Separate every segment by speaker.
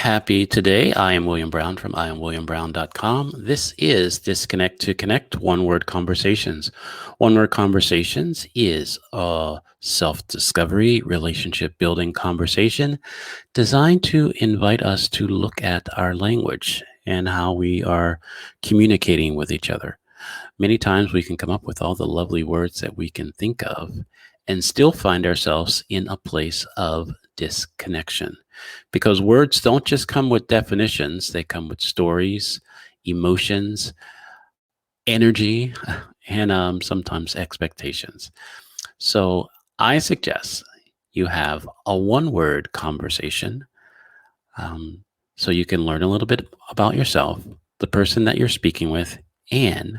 Speaker 1: Happy today. I am William Brown from IamWilliamBrown.com. This is Disconnect to Connect One Word Conversations. One Word Conversations is a self-discovery, relationship building conversation designed to invite us to look at our language and how we are communicating with each other. Many times we can come up with all the lovely words that we can think of and still find ourselves in a place of disconnection. Because words don't just come with definitions, they come with stories, emotions, energy, and sometimes expectations. So I suggest you have a one word conversation um, so you can learn a little bit about yourself, the person that you're speaking with, and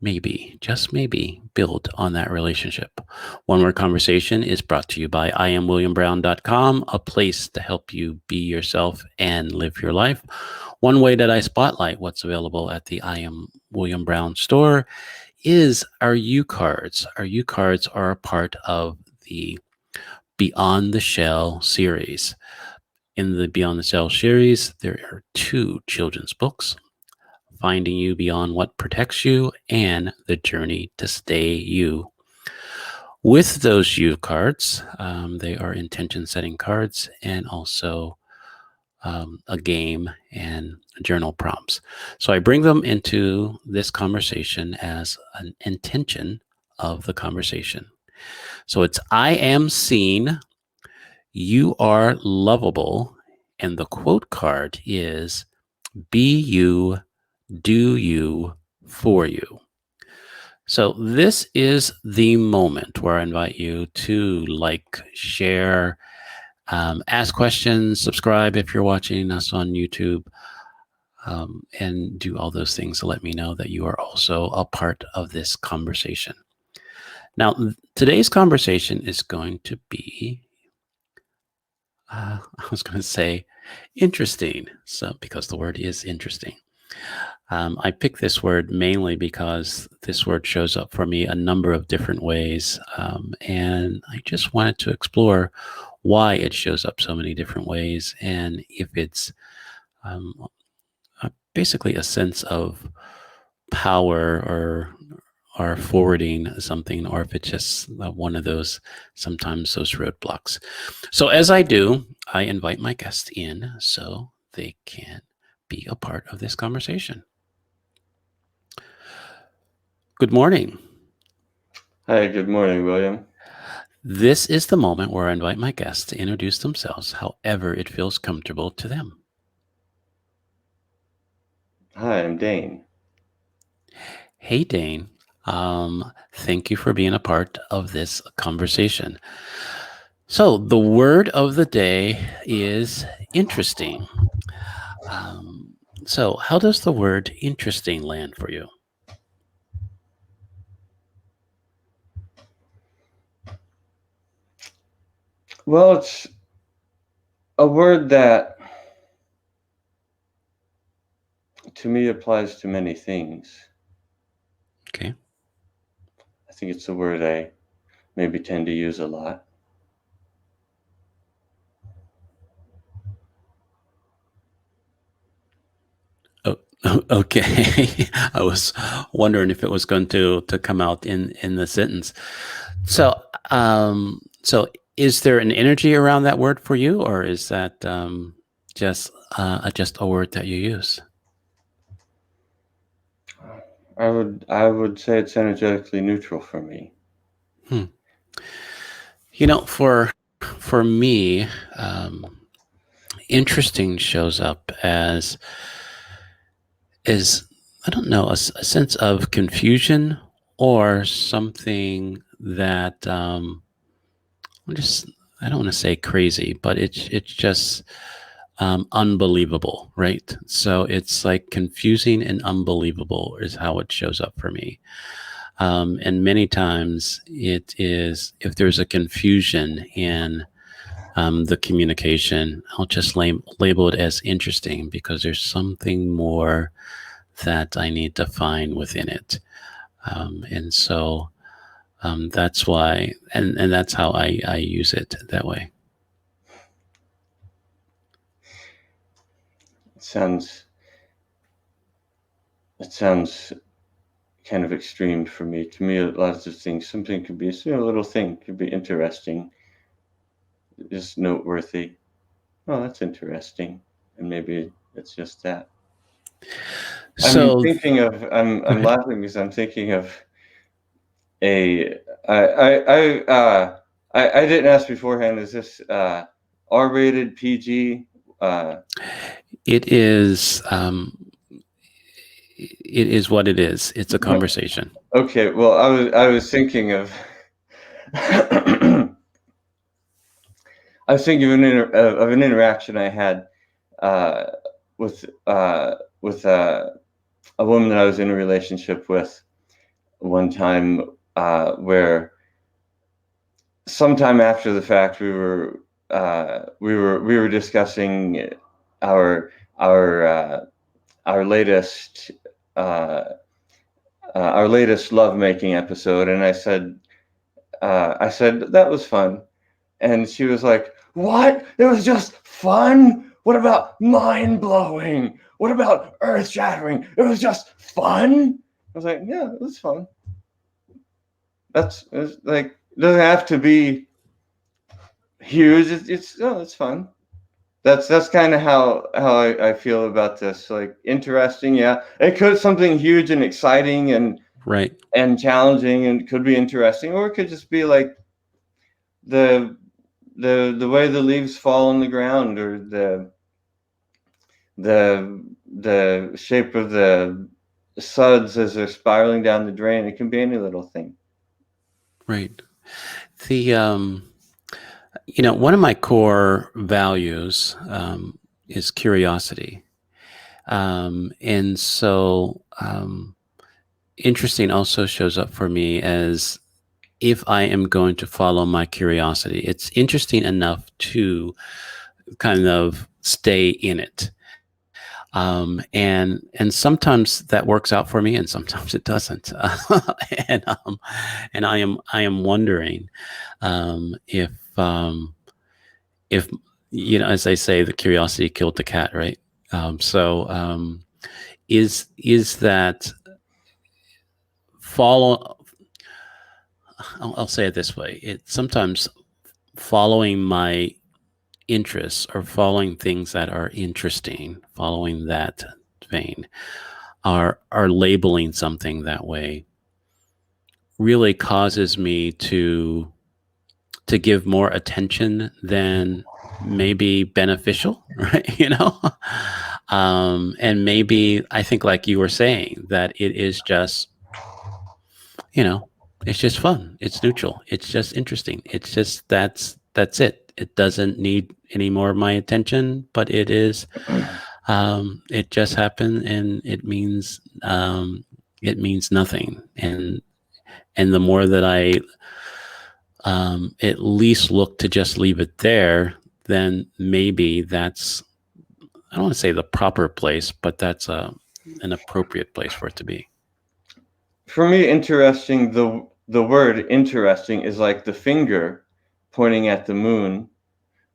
Speaker 1: maybe, just maybe, build on that relationship. One Word Conversation is brought to you by IamWilliamBrown.com, a place to help you be yourself and live your life. One way that I spotlight what's available at the I Am William Brown store is our U cards. Our U cards are a part of the Beyond the Shell series. In the Beyond the Shell series, there are 2 children's books, Finding You Beyond What Protects You, and The Journey to Stay You. With those U cards, they are intention setting cards and also a game and journal prompts. So I bring them into this conversation as an intention of the conversation. So it's I am seen, you are lovable, and the quote card is be you, do you, for you. So this is the moment where I invite you to like, share, ask questions, subscribe if you're watching us on YouTube, and do all those things to let me know that you are also a part of this conversation. Now, today's conversation is going to be, I was going to say interesting, so because the word is interesting. I picked this word mainly because this word shows up for me a number of different ways, and I just wanted to explore why it shows up so many different ways, and if it's um, basically a sense of power or forwarding something, or if it's just one of those, sometimes those roadblocks. So as I do, I invite my guests in so they can be a part of this conversation. Good morning.
Speaker 2: Hi, good morning, William.
Speaker 1: This is the moment where I invite my guests to introduce themselves however it feels comfortable to them.
Speaker 2: Hi, I'm Dane.
Speaker 1: Hey, Dane. Thank you for being a part of this conversation. So, the word of the day is interesting. Um, so, how does the word interesting land for you?
Speaker 2: Well, it's a word that to me applies to many things.
Speaker 1: Okay.
Speaker 2: I think it's a word I maybe tend to use a lot.
Speaker 1: Oh, okay. I was wondering if it was going to come out in the sentence. So, so is there an energy around that word for you, or is that just a word that you use?
Speaker 2: I would say it's energetically neutral for me.
Speaker 1: Hmm. For me, interesting shows up as I don't know, a sense of confusion or something that I'm just I don't want to say crazy, but it's just unbelievable, right? So it's like confusing and unbelievable is how it shows up for me. And many times it is, if there's a confusion in the communication, I'll just label it as interesting because there's something more that I need to find within it. And so that's why, and that's how I use it that way.
Speaker 2: sounds it sounds kind of extreme for me. To me, lots of things. Something could be a little thing could be interesting, just noteworthy. Oh, that's interesting, and maybe it's just that. I'm
Speaker 1: So
Speaker 2: thinking of.
Speaker 1: go
Speaker 2: I'm
Speaker 1: ahead.
Speaker 2: laughing because I'm thinking of a. I didn't ask beforehand. Is this R-rated, PG?
Speaker 1: It is it is what it is. It's a conversation.
Speaker 2: Okay. Well, I was thinking of. I was thinking of an interaction I had uh, with a woman that I was in a relationship with one time, where sometime after the fact we were discussing our our uh, our latest uh, our latest lovemaking episode, and I said that was fun. And she was like, "What? It was just fun? What about mind blowing? What about earth shattering? It was just fun?" I was like, "Yeah, it was fun. It's like, it doesn't have to be huge. It's fun." That's kind of how I feel about this. Like, interesting, yeah. It could something huge and exciting
Speaker 1: Right.
Speaker 2: and challenging, and could be interesting, or it could just be like the the way the leaves fall on the ground, or the shape of the suds as they're spiraling down the drain. It can be any little thing.
Speaker 1: Right. The one of my core values is curiosity. And so interesting also shows up for me as if I am going to follow my curiosity. It's interesting enough to kind of stay in it. And sometimes that works out for me, and sometimes it doesn't. and and I am wondering if if as they say, the curiosity killed the cat, right? So is that follow? I'll say it this way: it sometimes following my interests or following things that are interesting, following that vein, are labeling something that way really causes me to give more attention than maybe beneficial, right? And maybe I think, like you were saying, that it is just, you know, it's just fun. It's neutral. It's just interesting. It's just that's it. It doesn't need any more of my attention, but it is. It just happened, and it means nothing. And the more that I at least look to just leave it there, then maybe that's, I don't want to say the proper place, but that's an appropriate place for it to be.
Speaker 2: For me, interesting, the word interesting is like the finger pointing at the moon.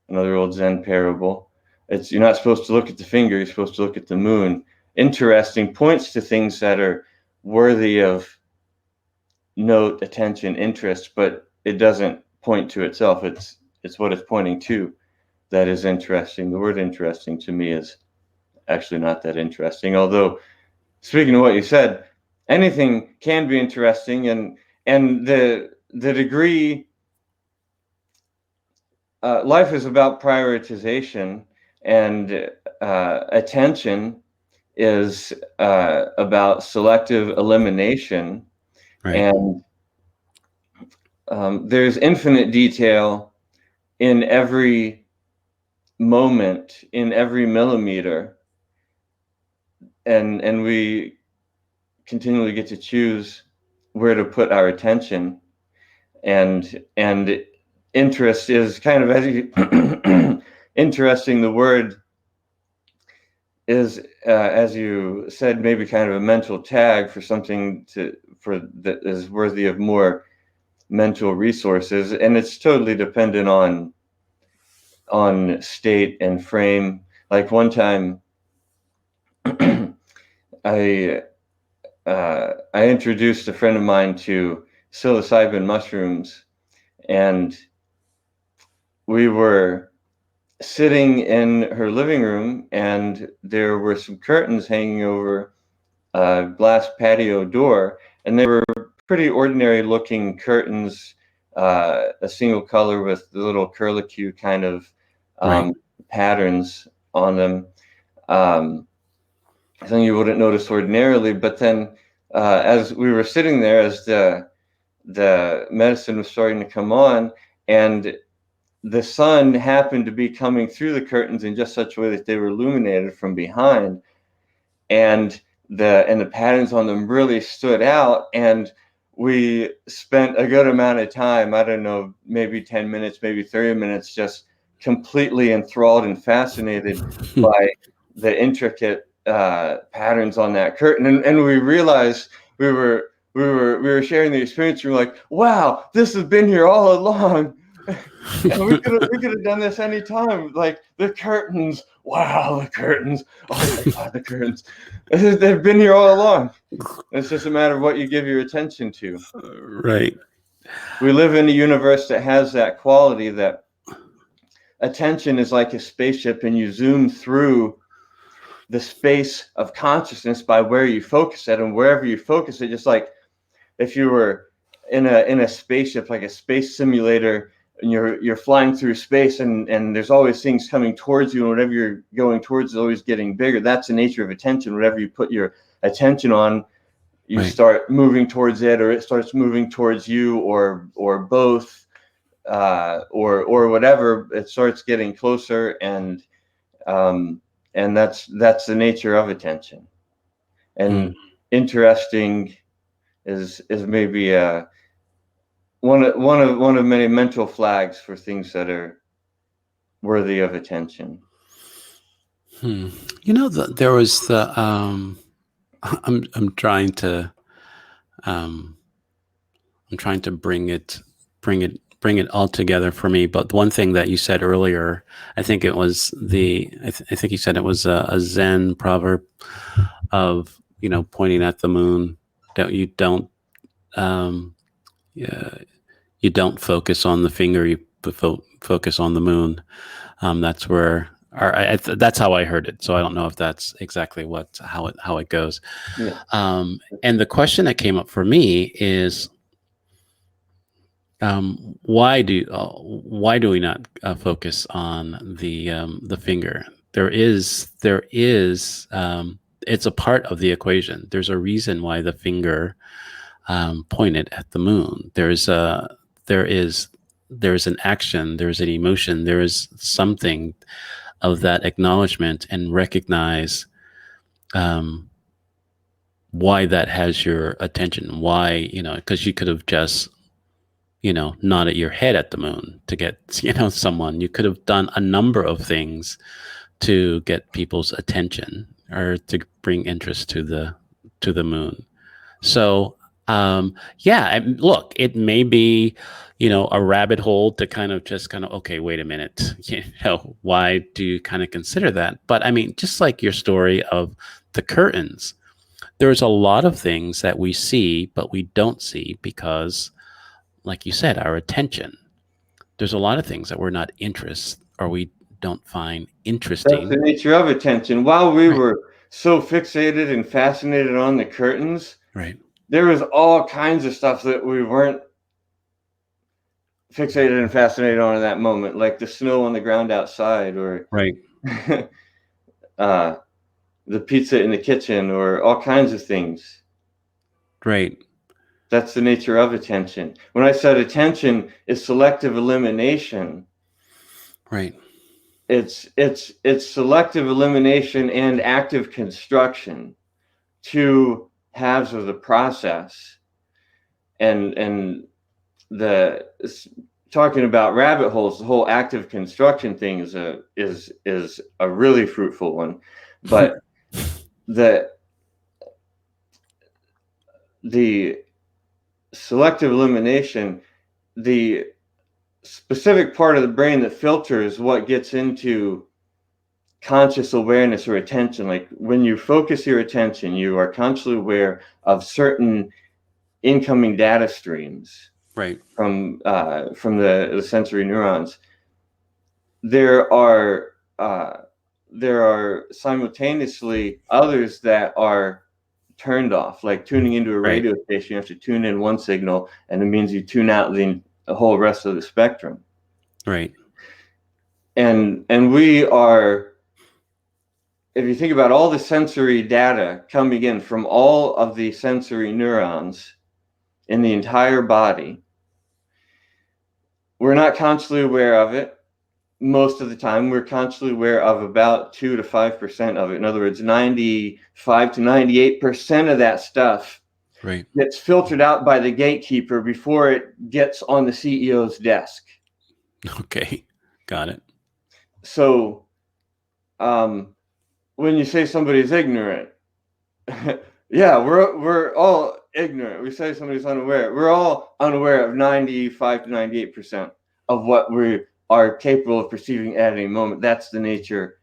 Speaker 2: Another old Zen parable. It's You're not supposed to look at the finger, you're supposed to look at the moon. Interesting points to things that are worthy of note, attention, interest, but it doesn't point to itself. It's what it's pointing to that is interesting. The word interesting to me is actually not that interesting. Although, speaking of what you said, anything can be interesting, and the degree. Life is about prioritization, and attention is about selective elimination,
Speaker 1: Right.
Speaker 2: and there's infinite detail in every moment, in every millimeter, and we continually get to choose where to put our attention, and interest is kind of, as you interesting. The word is, as you said, maybe kind of a mental tag for something that is worthy of more mental resources, and it's totally dependent on state and frame. Like, one time, I I introduced a friend of mine to psilocybin mushrooms, and we were sitting in her living room, and there were some curtains hanging over a glass patio door, and they were pretty ordinary looking curtains, a single color with the little curlicue kind of
Speaker 1: Right.
Speaker 2: um, patterns on them. Um, Something you wouldn't notice ordinarily, but then as we were sitting there, as the medicine was starting to come on, and the sun happened to be coming through the curtains in just such a way that they were illuminated from behind, and the patterns on them really stood out. And we spent a good amount of time, I don't know, maybe 10 minutes, maybe 30 minutes, just completely enthralled and fascinated by the intricate patterns on that curtain. And we realized we were sharing the experience. We were like, wow, this has been here all along. And we could have done this anytime. Like the curtains, wow, the curtains, oh my god, the curtains. They've been here all along. It's just a matter of what you give your attention to.
Speaker 1: Right.
Speaker 2: We live in a universe that has that quality, that attention is like a spaceship, and you zoom through the space of consciousness by where you focus it, and wherever you focus it, just like if you were in a spaceship, like a space simulator, and you're flying through space, and there's always things coming towards you, and whatever you're going towards is always getting bigger. That's the nature of attention. Whatever you put your attention on, you
Speaker 1: Right.
Speaker 2: start moving towards it, or it starts moving towards you, or both, or whatever. It starts getting closer, um, and that's the nature of attention.
Speaker 1: Mm.
Speaker 2: And interesting is maybe one of many mental flags for things that are worthy of attention.
Speaker 1: Hmm. There was the I'm trying to um I'm trying to bring it all together for me. But one thing that you said earlier, I think it was I think you said it was a Zen proverb of, pointing at the moon. Don't um yeah, you don't focus on the finger, you focus on the moon. That's where, that's how I heard it. So I don't know if that's exactly how it goes.
Speaker 2: Yeah,
Speaker 1: And the question that came up for me is, why do we not focus on the finger? It's a part of the equation. There's a reason why the finger pointed at the moon. There is there's an action, there's an emotion, there is something of that acknowledgement, and recognize um, why that has your attention. Why, because you could have just, nodded your head at the moon to get, someone. You could have done a number of things to get people's attention, or to bring interest to the moon. So, yeah, look, it may be, a rabbit hole to okay, wait a minute, why do you kind of consider that? But I mean, just like your story of the curtains, there's a lot of things that we see, but we don't see because, like you said, our attention. There's a lot of things that we're not interested, or we don't find
Speaker 2: that's the
Speaker 1: interesting.
Speaker 2: nature of attention. While we
Speaker 1: Right.
Speaker 2: were so fixated and fascinated on the curtains,
Speaker 1: Right.
Speaker 2: there was all kinds of stuff that we weren't fixated and fascinated on in that moment, like the snow on the ground outside, or
Speaker 1: Right.
Speaker 2: uh, the pizza in the kitchen, or all kinds of things.
Speaker 1: Right.
Speaker 2: That's the nature of attention. When I said attention is selective elimination,
Speaker 1: Right.
Speaker 2: it's selective elimination and active construction, two halves of the process. And the talking about rabbit holes, the whole active construction thing is a really fruitful one. But the the selective elimination, the specific part of the brain that filters what gets into conscious awareness or attention. Like when you focus your attention, you are consciously aware of certain incoming data streams
Speaker 1: Right.
Speaker 2: from the sensory neurons. There are simultaneously others that are turned off, like tuning into a
Speaker 1: Right.
Speaker 2: radio station. You have to tune in one signal, and it means you tune out the whole rest of the spectrum.
Speaker 1: Right.
Speaker 2: And we are, if you think about all the sensory data coming in from all of the sensory neurons in the entire body, we're not consciously aware of it. Most of the time, we're consciously aware of about 2 to 5% of it. In other words, 95 to 98% of that stuff
Speaker 1: Right.
Speaker 2: gets filtered out by the gatekeeper before it gets on the CEO's desk.
Speaker 1: Okay. Got it.
Speaker 2: So when you say somebody's ignorant, yeah, we're all ignorant. We say somebody's unaware. We're all unaware of 95 to 98% of what we are capable of perceiving at any moment. That's the nature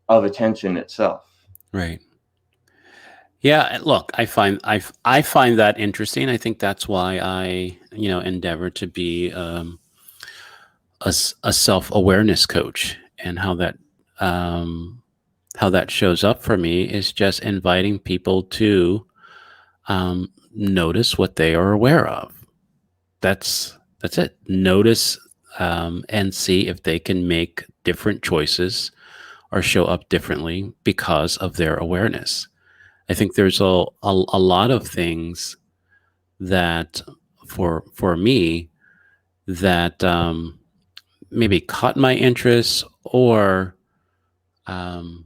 Speaker 2: of attention itself.
Speaker 1: Right. Yeah, look, I find that interesting. I think that's why I, endeavor to be a self-awareness coach, and how that shows up for me is just inviting people to notice what they are aware of. That's it. Notice and see if they can make different choices or show up differently because of their awareness. I think there's a lot of things that for me that maybe caught my interest, or um,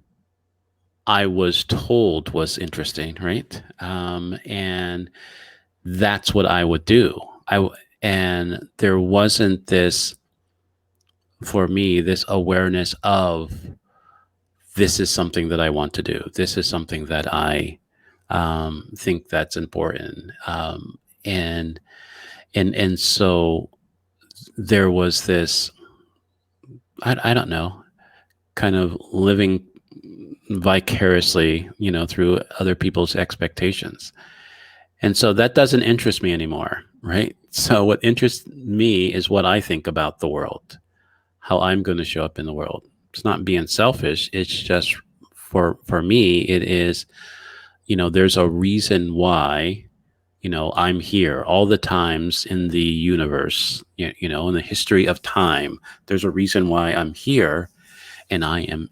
Speaker 1: I was told was interesting, right? And that's what I would do. And there wasn't this, for me, this awareness of, this is something that I want to do. This is something that I think that's important. And so there was this, I don't know, kind of living vicariously, through other people's expectations. And so that doesn't interest me anymore, right? So what interests me is what I think about the world, how I'm going to show up in the world. It's not being selfish. It's just for me, it is, there's a reason why, I'm here. All the times in the universe, in the history of time, there's a reason why I'm here, and I am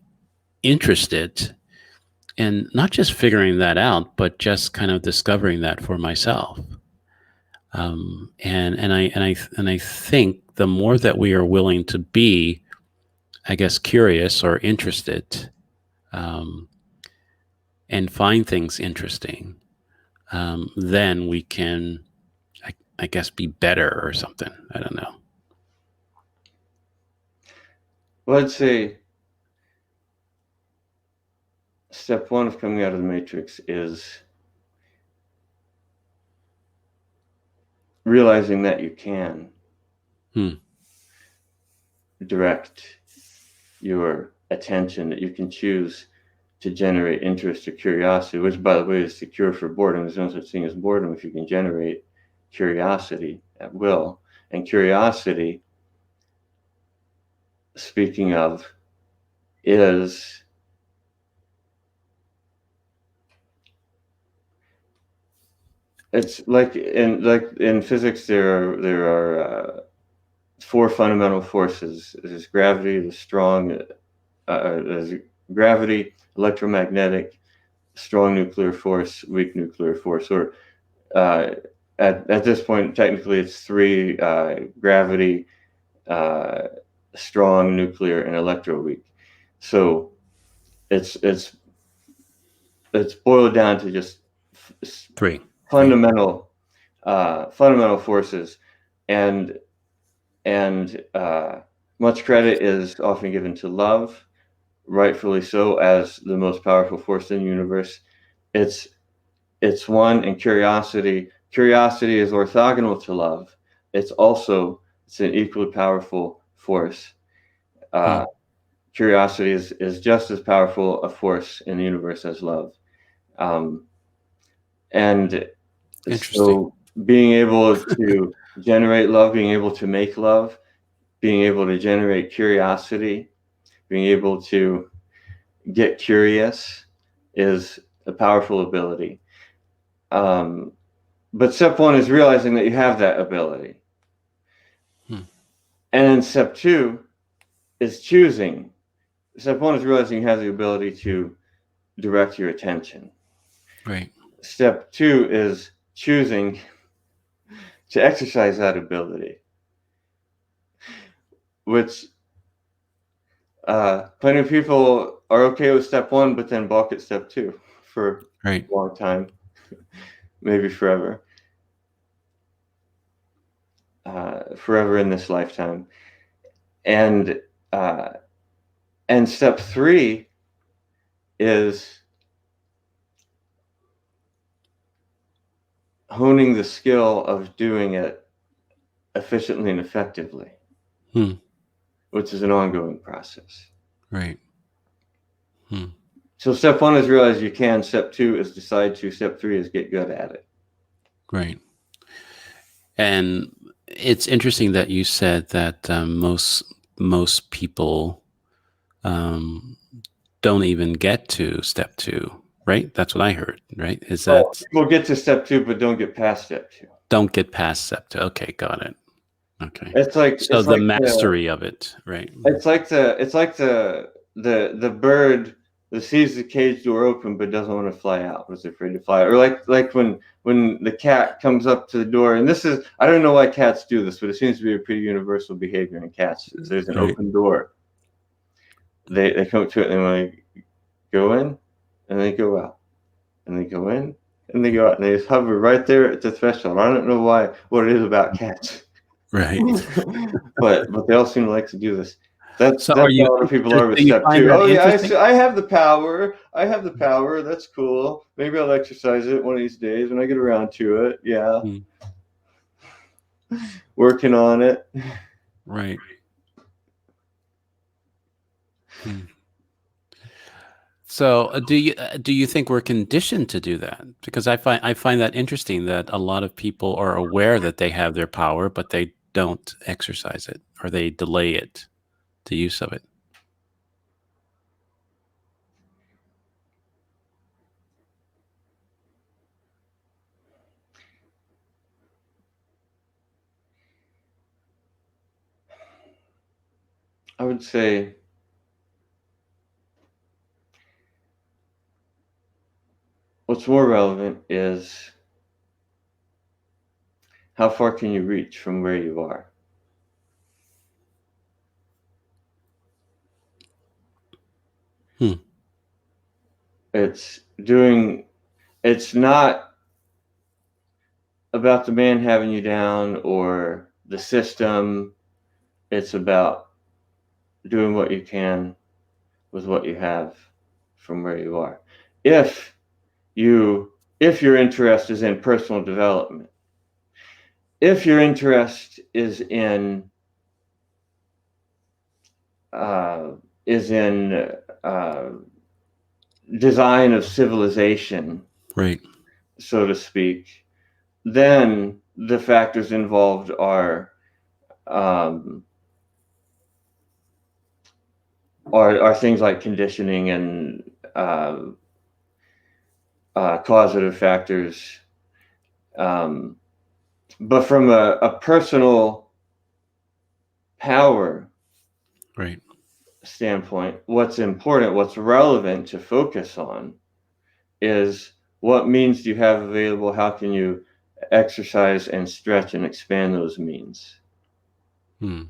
Speaker 1: interested in not just figuring that out, but just kind of discovering that for myself. And I think the more that we are willing to be, I guess, curious or interested, um, and find things interesting, then we can, I guess, be better or something. I don't know.
Speaker 2: Well, I'd say step one of coming out of the matrix is realizing that you can direct your attention, that you can choose to generate interest or curiosity, which, by the way, is the cure for boredom. There's no such thing as boredom if you can generate curiosity at will. And curiosity, speaking of, is it's like in physics there are 4 fundamental forces. There's gravity, there's gravity, electromagnetic, strong nuclear force, weak nuclear force. Or at this point, technically, it's 3: gravity, strong nuclear, and electroweak. So it's boiled down to just
Speaker 1: 3
Speaker 2: fundamental forces, and much credit is often given to love, rightfully so, as the most powerful force in the universe. It's one, and curiosity is orthogonal to love. It's an equally powerful force. curiosity is just as powerful a force in the universe as love. And
Speaker 1: Interesting.
Speaker 2: so being able to generate love, being able to make love, being able to generate curiosity, being able to get curious is a powerful ability. But step one is realizing that you have that ability.
Speaker 1: Hmm.
Speaker 2: And then step two is choosing. Step one is realizing you have the ability to direct your attention.
Speaker 1: Right.
Speaker 2: Step two is choosing to exercise that ability, which plenty of people are okay with step one, but then balk at step two for
Speaker 1: Right.
Speaker 2: a long time, maybe forever. Forever in this lifetime. And uh, and step three is honing the skill of doing it efficiently and effectively,
Speaker 1: Hmm.
Speaker 2: which is an ongoing process.
Speaker 1: Right. Hmm.
Speaker 2: So step one is realize you can. Step two is decide to. Step three is get good at it.
Speaker 1: Right. And it's interesting that you said that most people um, don't even get to step two, right? That's what I heard, right? Is
Speaker 2: Well,
Speaker 1: that
Speaker 2: people get to step two, but don't get past step two.
Speaker 1: don't get past step two? Okay, got it. Okay,
Speaker 2: It's like
Speaker 1: so the mastery of it, right?
Speaker 2: the bird that sees the cage door open but doesn't want to fly out, was afraid to fly out. Or like when the cat comes up to the door, and this is, I don't know why cats do this, but it seems to be a pretty universal behavior in cats. Is there's an
Speaker 1: Right,
Speaker 2: open door, they come up to it and they want to go in, and they go out, and they go in, and they go out, and they just hover right there at the threshold. I don't know what it is about cats.
Speaker 1: right.
Speaker 2: but they all seem to like to do this. That's
Speaker 1: So, are
Speaker 2: how
Speaker 1: you?
Speaker 2: other people
Speaker 1: So
Speaker 2: are with
Speaker 1: you
Speaker 2: step
Speaker 1: find
Speaker 2: two.
Speaker 1: that
Speaker 2: Oh yeah,
Speaker 1: interesting?
Speaker 2: I have the power. I have the power. That's cool. Maybe I'll exercise it one of these days when I get around to it. Yeah,
Speaker 1: Hmm.
Speaker 2: working on it.
Speaker 1: Right. Hmm. So, do you think we're conditioned to do that? Because I find that interesting that a lot of people are aware that they have their power, but they don't exercise it or they delay it, the use of it.
Speaker 2: I would say what's more relevant is how far can you reach from where you are.
Speaker 1: Hmm.
Speaker 2: It's doing. It's not about the man having you down or the system. It's about doing what you can with what you have from where you are. If you if your interest is in personal development, if your interest uh, is in uh, design of civilization,
Speaker 1: Right.
Speaker 2: so to speak, then the factors involved um, are things like conditioning and uh, causative factors. Um, but from a personal power
Speaker 1: Right.
Speaker 2: standpoint, what's important, what's relevant to focus on is what means do you have available? How can you exercise and stretch and expand those means?
Speaker 1: Hmm.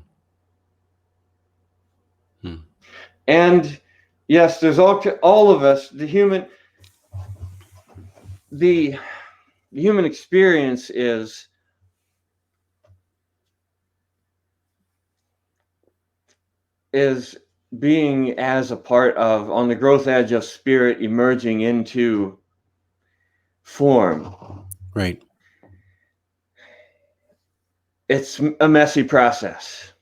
Speaker 1: Hmm.
Speaker 2: And yes, there's all of us, the human experience is being as a part of, on the growth edge of spirit emerging into form.
Speaker 1: Right.
Speaker 2: It's a messy process.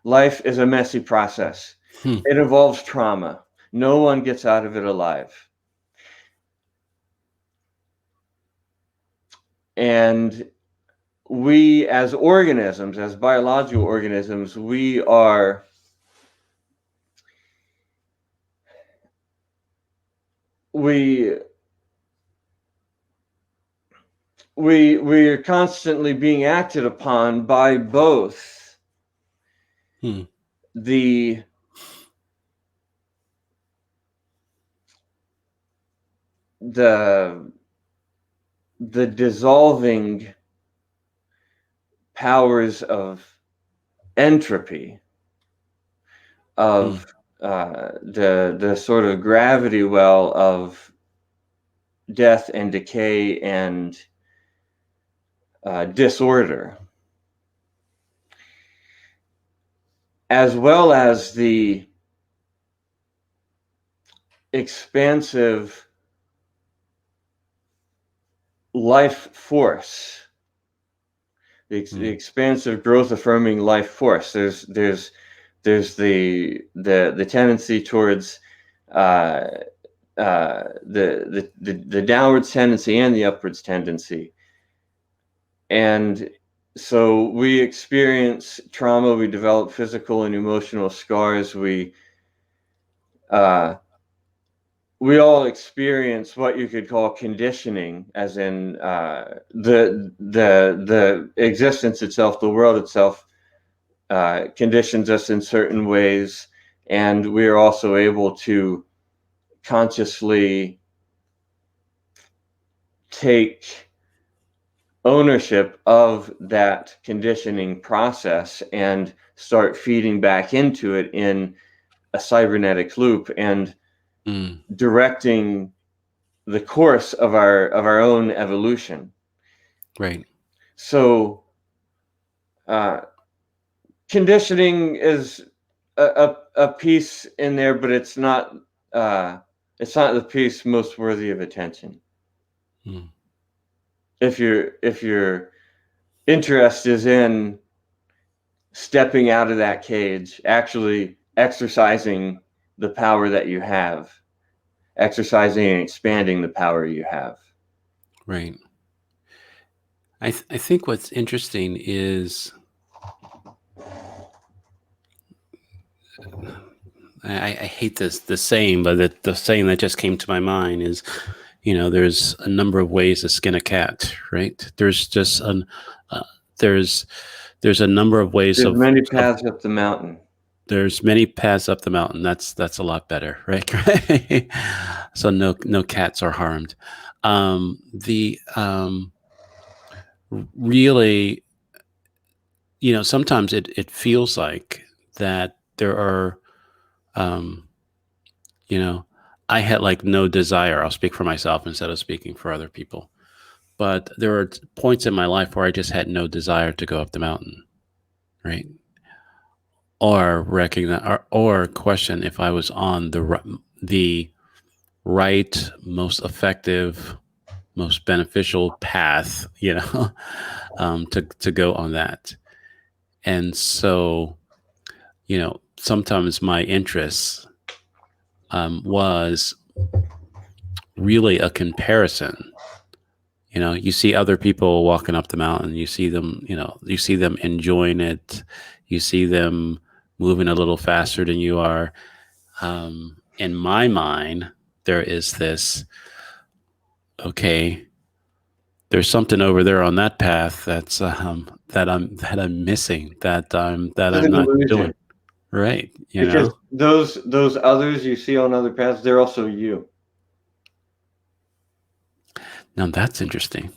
Speaker 2: Life is a messy process.
Speaker 1: Hmm.
Speaker 2: It involves trauma. No one gets out of it alive. And we, as organisms, as biological organisms, we are constantly being acted upon by both
Speaker 1: Hmm.
Speaker 2: the the the dissolving powers of entropy,
Speaker 1: Hmm.
Speaker 2: of the sort of gravity well of death and decay and disorder, as well as the expansive life force, the expansive growth affirming life force. There's the tendency towards the downwards tendency and the upwards tendency. And so we experience trauma, we develop physical and emotional scars, we all experience what you could call conditioning, as in the existence itself, the world itself, conditions us in certain ways, and we are also able to consciously take ownership of that conditioning process and start feeding back into it in a cybernetic loop and directing the course of our own evolution.
Speaker 1: Right.
Speaker 2: So conditioning is a piece in there, but it's not the piece most worthy of attention.
Speaker 1: Hmm.
Speaker 2: If your interest is in stepping out of that cage, actually exercising the power that you have, exercising and expanding the power you have.
Speaker 1: Right. I think what's interesting is I hate the saying, but the saying that just came to my mind is, there's a number of ways to skin a cat, right? There's just there's a number of ways
Speaker 2: There's many paths up the mountain.
Speaker 1: There's many paths up the mountain. That's a lot better, right? So no cats are harmed. Really, sometimes it feels like that there are, I had like no desire. I'll speak for myself instead of speaking for other people. But there are points in my life where I just had no desire to go up the mountain, right? Or recognize or question if I was on the right, most effective, most beneficial path, to go on that. And so, sometimes my interest was really a comparison. You see other people walking up the mountain, you see them, enjoying it, you see them moving a little faster than you are. In my mind, there is this, okay, there's something over there on that path that's that I'm missing, that I'm
Speaker 2: It's an
Speaker 1: not doing
Speaker 2: illusion.
Speaker 1: right.
Speaker 2: Because those others you see on other paths, they're also you.
Speaker 1: Now that's interesting.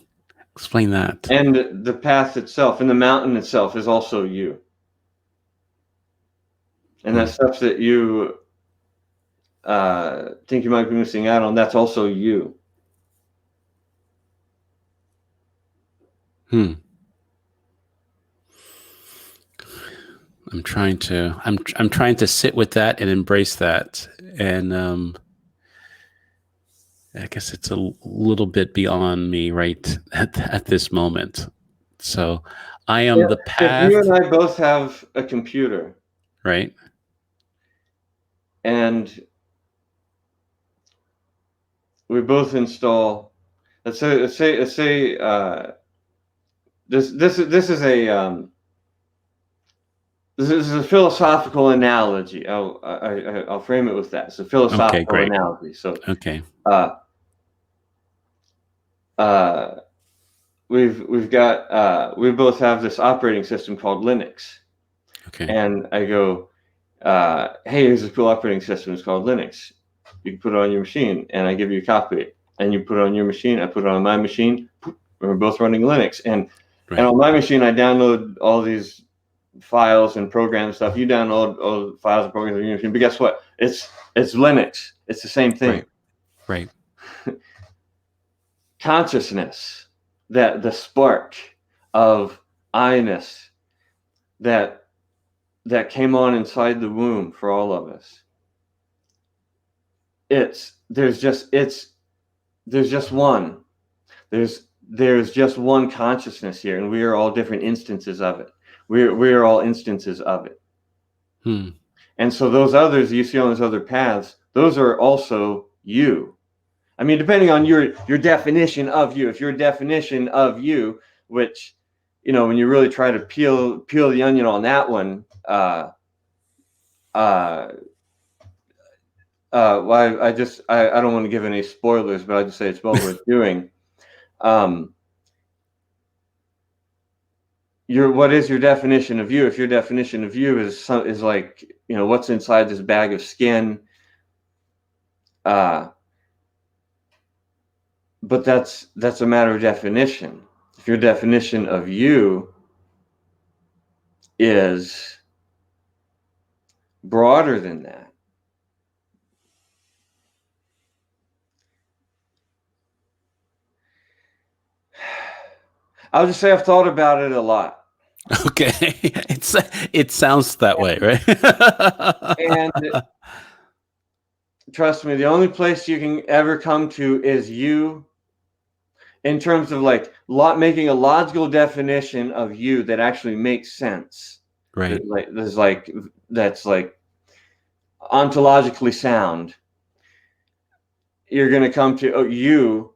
Speaker 1: Explain that.
Speaker 2: And the path itself and the mountain itself is also you. And that stuff that you think you might be missing out on, that's also you.
Speaker 1: I'm trying to sit with that and embrace that, and I guess it's a little bit beyond me right at this moment. So I am the
Speaker 2: If you
Speaker 1: path,
Speaker 2: and I both have a computer,
Speaker 1: right?
Speaker 2: and we both install. Let's say this is a this is a philosophical analogy. I'll frame it with that. It's a
Speaker 1: Okay,
Speaker 2: philosophical
Speaker 1: great.
Speaker 2: analogy. So
Speaker 1: Okay.
Speaker 2: uh, uh, we've got we both have this operating system called Linux,
Speaker 1: Okay.
Speaker 2: and I go, hey, here's a cool operating system. It's called Linux. You can put it on your machine, and I give you a copy, and you put it on your machine. I put it on my machine. We're both running Linux, and
Speaker 1: Right.
Speaker 2: on my machine, I download all these files and program stuff. You download all the files and programs on your machine, but guess what? It's Linux. It's the same thing.
Speaker 1: Right.
Speaker 2: Consciousness, that the spark of I-ness that came on inside the womb for all of us. There's just one. There's just one consciousness here, and we are all different instances of it. We are all instances of it.
Speaker 1: Hmm.
Speaker 2: And so those others you see on those other paths, those are also you. I mean, depending on your definition of you. If your definition of you, which, you know, when you really try to peel the onion on that one, well, I don't want to give any spoilers, but I just say it's well worth doing. What is your definition of you? If your definition of you is like, you know, what's inside this bag of skin, but that's a matter of definition. If your definition of you is broader than that, I'll just say I've thought about it a lot.
Speaker 1: Okay. It sounds that way, right?
Speaker 2: And trust me, the only place you can ever come to is you, in terms of like making a logical definition of you that actually makes sense.
Speaker 1: Right.
Speaker 2: That's like ontologically sound. You're going to come to you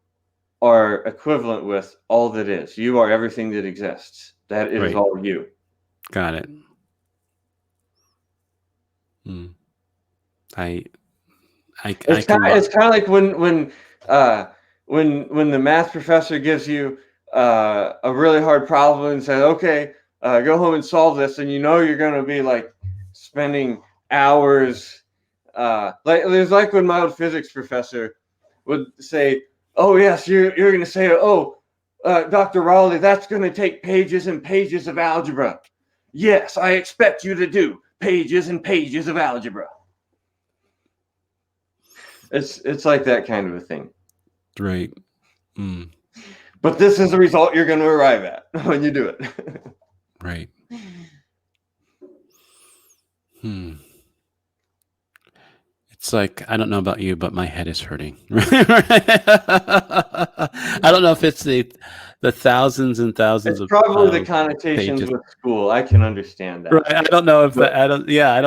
Speaker 2: are equivalent with all that is. You are everything that exists. That is
Speaker 1: Right.
Speaker 2: all you.
Speaker 1: Got it. Hmm.
Speaker 2: It's kind of like when the math professor gives you a really hard problem and says, okay, go home and solve this, and you know you're going to be like spending hours. There's like when my old physics professor would say, oh yes, you're going to say, oh, Dr. Rowley, that's going to take pages and pages of algebra. Yes, I expect you to do pages and pages of algebra. It's like that kind of a thing.
Speaker 1: Right. Mm.
Speaker 2: But this is the result you're going to arrive at when you do it.
Speaker 1: Right. Hmm. It's like, I don't know about you, but my head is hurting. I don't know if it's the thousands and thousands
Speaker 2: It's
Speaker 1: of
Speaker 2: probably the connotations
Speaker 1: pages.
Speaker 2: with school. I can understand that.
Speaker 1: Right. I don't know if I don't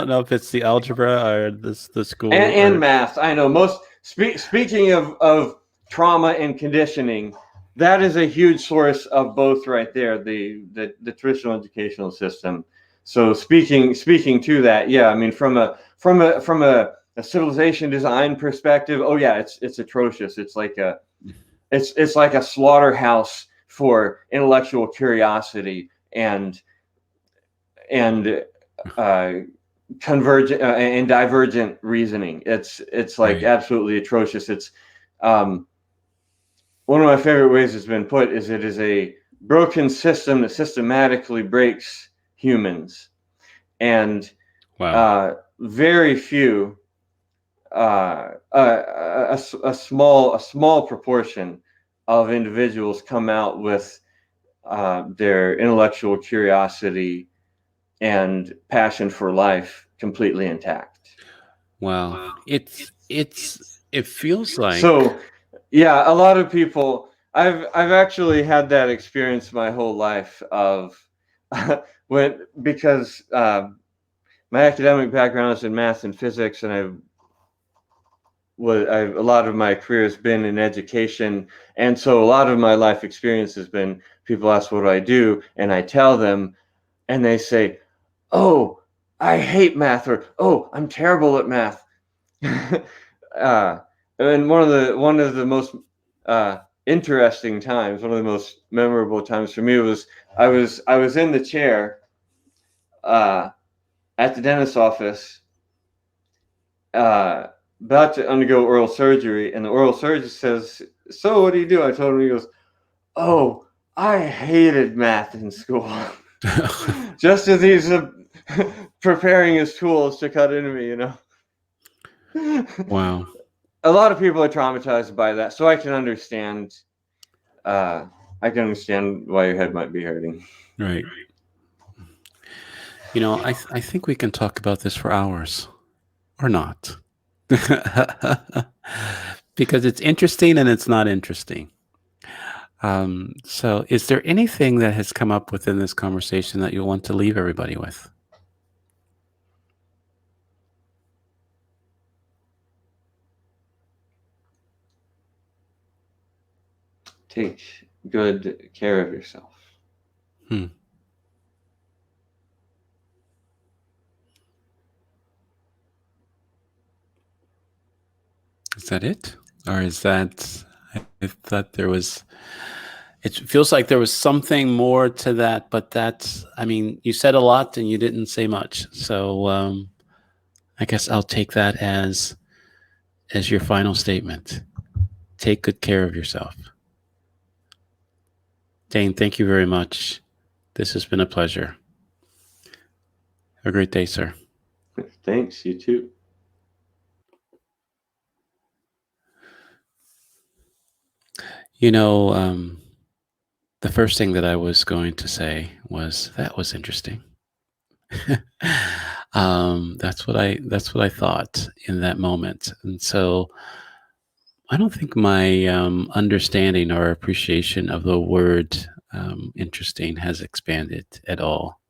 Speaker 1: know if it's the algebra or the school
Speaker 2: and
Speaker 1: or
Speaker 2: math. I know most. Speaking of trauma and conditioning, that is a huge source of both right there. The traditional educational system. So speaking to that, yeah. I mean, from a civilization design perspective, oh yeah, it's atrocious. It's like a slaughterhouse for intellectual curiosity and convergent and divergent reasoning. It's like
Speaker 1: right.
Speaker 2: absolutely atrocious. It's one of my favorite ways it's been put is it is a broken system that systematically breaks humans, and
Speaker 1: Wow.
Speaker 2: very few a small proportion of individuals come out with their intellectual curiosity and passion for life completely intact.
Speaker 1: Wow. It feels like
Speaker 2: So, yeah, a lot of people. I've actually had that experience my whole life of because my academic background is in math and physics, and a lot of my career has been in education, and so a lot of my life experience has been people ask what do I do, and I tell them, and they say, "Oh, I hate math," or "Oh, I'm terrible at math." And one of the most interesting times, one of the most memorable times for me was I was in the chair uh, at the dentist's office, about to undergo oral surgery, and the oral surgeon says, "So, what do you do?" I told him. He goes, "Oh, I hated math in school." Just as he's preparing his tools to cut into me, you know.
Speaker 1: Wow.
Speaker 2: A lot of people are traumatized by that, so I can understand. I can understand why your head might be hurting.
Speaker 1: Right. You know, I think we can talk about this for hours or not. Because it's interesting and it's not interesting. So is there anything that has come up within this conversation that you want to leave everybody with?
Speaker 2: Take good care of yourself.
Speaker 1: Hmm. Is that it? Or is that, I thought there was, it feels like there was something more to that, but that's, I mean, you said a lot and you didn't say much. So I guess I'll take that as your final statement. Take good care of yourself. Dane, thank you very much. This has been a pleasure. Have a great day, sir.
Speaker 2: Thanks, you too.
Speaker 1: You know, the first thing that I was going to say was that was interesting. That's what I thought in that moment, and so I don't think my understanding or appreciation of the word interesting has expanded at all.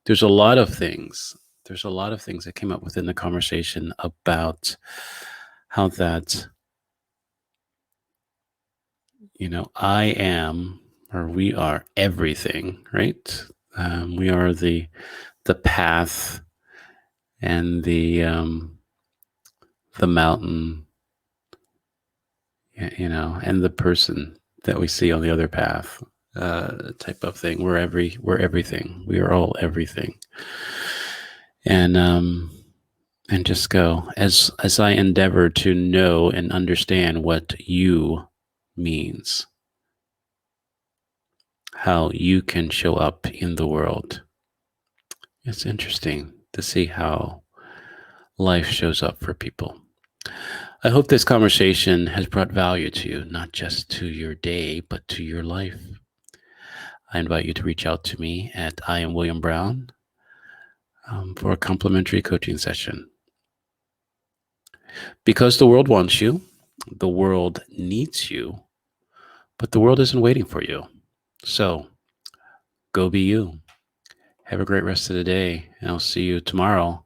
Speaker 1: There's a lot of things. There's a lot of things that came up within the conversation about how that, I am, or we are everything, right? We are the path and the mountain, and the person that we see on the other path, type of thing. We're everything. We are all everything. And just go as I endeavor to know and understand what you means, how you can show up in the world. It's interesting to see how life shows up for people. I hope this conversation has brought value to you, not just to your day, but to your life. I invite you to reach out to me at I am William Brown for a complimentary coaching session. Because the world wants you, the world needs you, but the world isn't waiting for you. So go be you. Have a great rest of the day, and I'll see you tomorrow